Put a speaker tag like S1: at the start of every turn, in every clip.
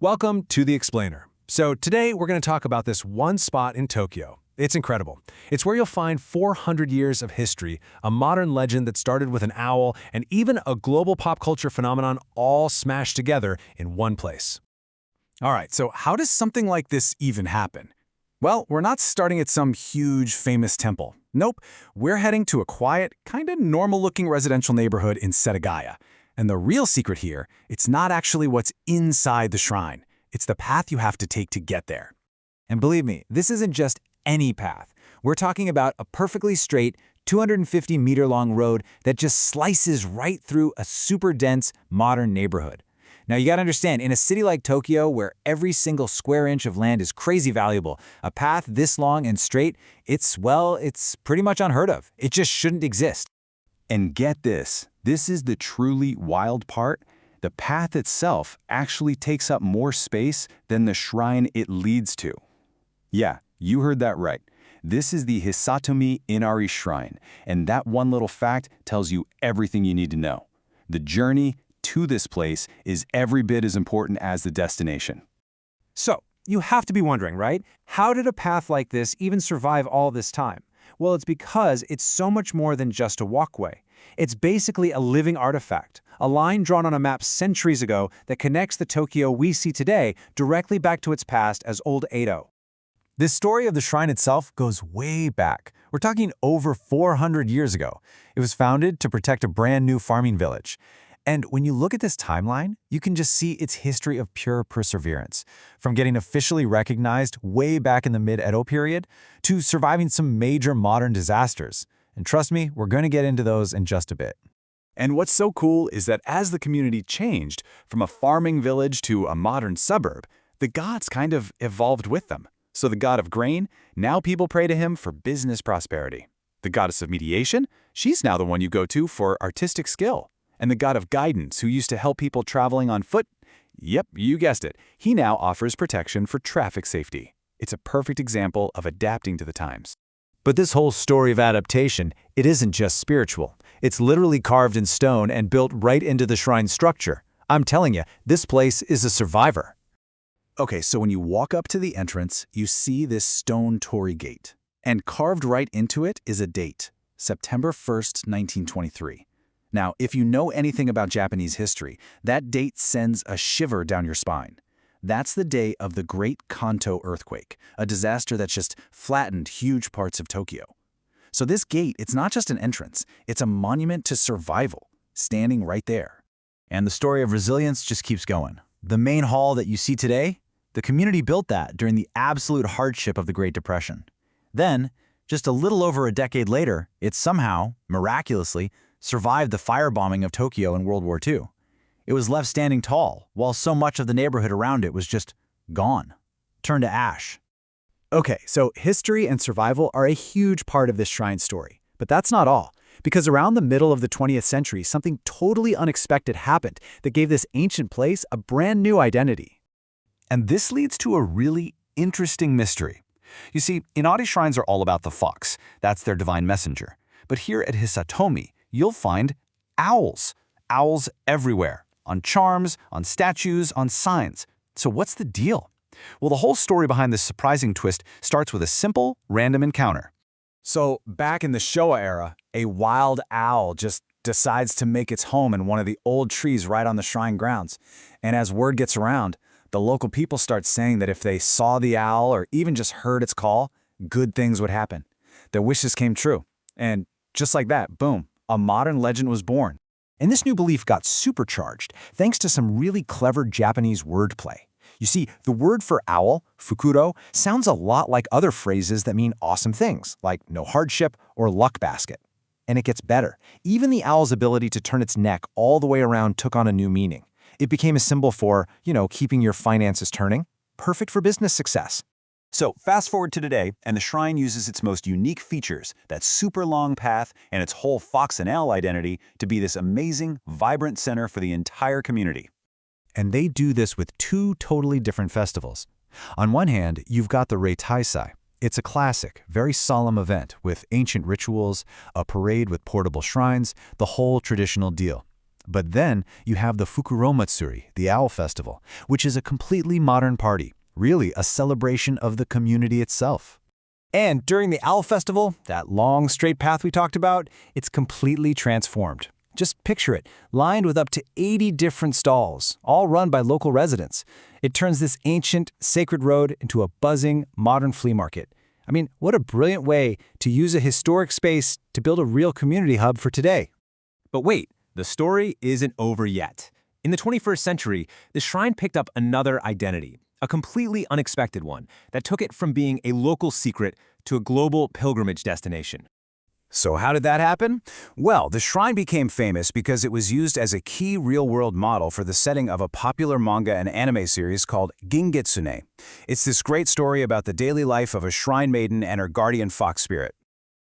S1: Welcome to The Explainer. So today we're going to talk about this one spot in Tokyo. It's incredible. It's where you'll find 400 years of history, a modern legend that started with an owl, and even a global pop culture phenomenon all smashed together in one place.
S2: All right, so how does something like this even happen? Well, we're not starting at some huge, famous temple. Nope, we're heading to a quiet, kind of normal-looking residential neighborhood in Setagaya. And the real secret here, it's not actually what's inside the shrine. It's the path you have to take to get there.
S3: And believe me, this isn't just any path. We're talking about a perfectly straight, 250-meter-long road that just slices right through a super dense, modern neighborhood. Now, you gotta understand, in a city like Tokyo, where every single square inch of land is crazy valuable, a path this long and straight, it's pretty much unheard of. It just shouldn't exist.
S4: And get this is the truly wild part. The path itself actually takes up more space than the shrine it leads to. Yeah, you heard that right. This is the Hisatomi Inari Shrine, and that one little fact tells you everything you need to know. The journey to this place is every bit as important as the destination.
S1: So, you have to be wondering, right? How did a path like this even survive all this time? Well, it's because it's so much more than just a walkway. It's basically a living artifact, a line drawn on a map centuries ago that connects the Tokyo we see today directly back to its past as Old Edo.
S3: This story of the shrine itself goes way back. We're talking over 400 years ago. It was founded to protect a brand new farming village. And when you look at this timeline, you can just see its history of pure perseverance, from getting officially recognized way back in the mid-Edo period to surviving some major modern disasters. And trust me, we're going to get into those in just a bit.
S2: And what's so cool is that as the community changed from a farming village to a modern suburb, the gods kind of evolved with them. So the god of grain, now people pray to him for business prosperity. The goddess of mediation, she's now the one you go to for artistic skill. And the god of guidance, who used to help people traveling on foot, yep, you guessed it, he now offers protection for traffic safety. It's a perfect example of adapting to the times.
S3: But this whole story of adaptation, it isn't just spiritual. It's literally carved in stone and built right into the shrine structure. I'm telling you, this place is a survivor.
S2: Okay, so when you walk up to the entrance, you see this stone torii gate. And carved right into it is a date, September 1st, 1923. Now, if you know anything about Japanese history, that date sends a shiver down your spine. That's the day of the Great Kanto earthquake, a disaster that just flattened huge parts of Tokyo. So this gate, it's not just an entrance, it's a monument to survival, standing right there.
S3: And the story of resilience just keeps going. The main hall that you see today, the community built that during the absolute hardship of the Great Depression. Then, just a little over a decade later, it somehow, miraculously, survived the firebombing of Tokyo in World War II. It was left standing tall, while so much of the neighborhood around it was just gone, turned to ash.
S5: Okay, so history and survival are a huge part of this shrine story. But that's not all, because around the middle of the 20th century, something totally unexpected happened that gave this ancient place a brand new identity.
S4: And this leads to a really interesting mystery. You see, Inari shrines are all about the fox. That's their divine messenger. But here at Hisatomi, you'll find owls. Owls everywhere. On charms, on statues, on signs. So what's the deal? Well, the whole story behind this surprising twist starts with a simple, random encounter.
S2: So back in the Showa era, a wild owl just decides to make its home in one of the old trees right on the shrine grounds. And as word gets around, the local people start saying that if they saw the owl or even just heard its call, good things would happen. Their wishes came true. And just like that, boom, a modern legend was born.
S3: And this new belief got supercharged thanks to some really clever Japanese wordplay. You see, the word for owl, fukuro, sounds a lot like other phrases that mean awesome things, like no hardship or luck basket. And it gets better. Even the owl's ability to turn its neck all the way around took on a new meaning. It became a symbol for, keeping your finances turning, perfect for business success.
S6: So fast forward to today, and the shrine uses its most unique features, that super long path and its whole fox and owl identity, to be this amazing, vibrant center for the entire community.
S3: And they do this with two totally different festivals. On one hand, you've got the Rei Taisai. It's a classic, very solemn event with ancient rituals, a parade with portable shrines, the whole traditional deal. But then you have the Fukuromatsuri, the Owl Festival, which is a completely modern party, really a celebration of the community itself.
S5: And during the Owl Festival, that long straight path we talked about, it's completely transformed. Just picture it, lined with up to 80 different stalls, all run by local residents. It turns this ancient, sacred road into a buzzing, modern flea market. I mean, what a brilliant way to use a historic space to build a real community hub for today.
S1: But wait, the story isn't over yet. In the 21st century, the shrine picked up another identity, a completely unexpected one that took it from being a local secret to a global pilgrimage destination.
S2: So how did that happen? Well, the shrine became famous because it was used as a key real-world model for the setting of a popular manga and anime series called Gingitsune. It's this great story about the daily life of a shrine maiden and her guardian fox spirit.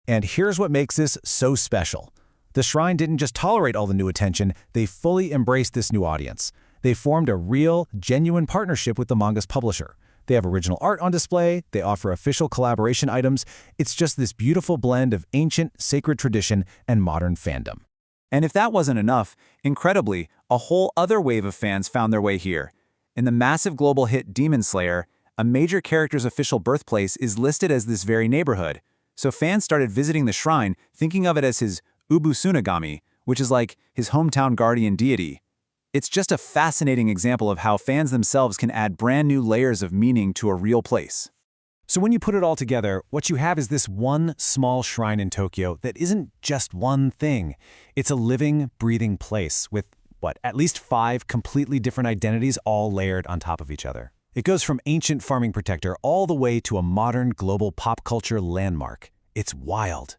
S3: And here's what makes this so special. The shrine didn't just tolerate all the new attention, they fully embraced this new audience. They formed a real, genuine partnership with the manga's publisher. They have original art on display, they offer official collaboration items. It's just this beautiful blend of ancient, sacred tradition and modern fandom.
S6: And if that wasn't enough, incredibly, a whole other wave of fans found their way here. In the massive global hit Demon Slayer, a major character's official birthplace is listed as this very neighborhood. So fans started visiting the shrine, thinking of it as his Ubusunagami, which is like his hometown guardian deity. It's just a fascinating example of how fans themselves can add brand new layers of meaning to a real place.
S1: So when you put it all together, what you have is this one small shrine in Tokyo that isn't just one thing. It's a living, breathing place with, at least 5 completely different identities all layered on top of each other. It goes from ancient farming protector all the way to a modern global pop culture landmark. It's wild.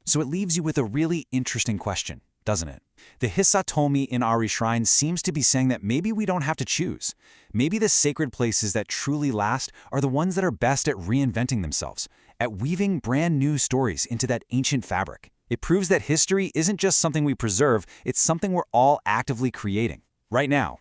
S1: So it leaves you with a really interesting question, doesn't it? The Hisatomi Inari Shrine seems to be saying that maybe we don't have to choose. Maybe the sacred places that truly last are the ones that are best at reinventing themselves, at weaving brand new stories into that ancient fabric. It proves that history isn't just something we preserve, it's something we're all actively creating, right now.